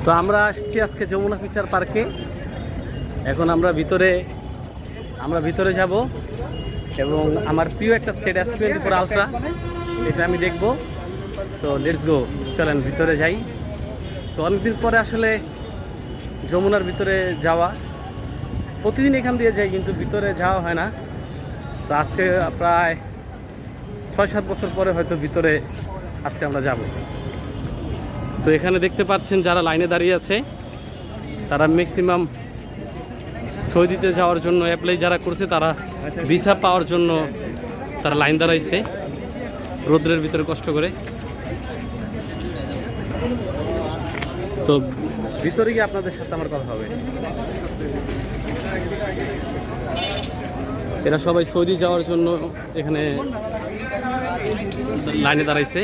তো আমরা আসছি আজকে যমুনা ফিউচার পার্কে। এখন আমরা ভিতরে যাব এবং আমার প্রিয় একটা সেট S24 আলট্রা, এটা আমি দেখব। তো লেটস গো, চলেন ভিতরে যাই। তো অনেকদিন পরে আসলে যমুনার ভিতরে যাওয়া, প্রতিদিন এখান দিয়ে যাই কিন্তু ভিতরে যাওয়া হয় না। তো আজকে প্রায় 6-7 বছর পরে হয়তো ভিতরে আজকে আমরা যাব। তো এখানে দেখতে পাচ্ছেন যারা লাইনে দাঁড়িয়ে আছে তারা ম্যাক্সিমাম সৌদিতে যাওয়ার জন্য অ্যাপ্লাই যারা করছে তারা ভিসা পাওয়ার জন্য তারা লাইন দাঁড়াইছে রোদ্রের ভিতরে কষ্ট করে। তো ভিতরে গিয়ে আপনাদের সাথে আমার কথা হবে। এরা সবাই সৌদি যাওয়ার জন্য এখানে লাইনে দাঁড়াইছে।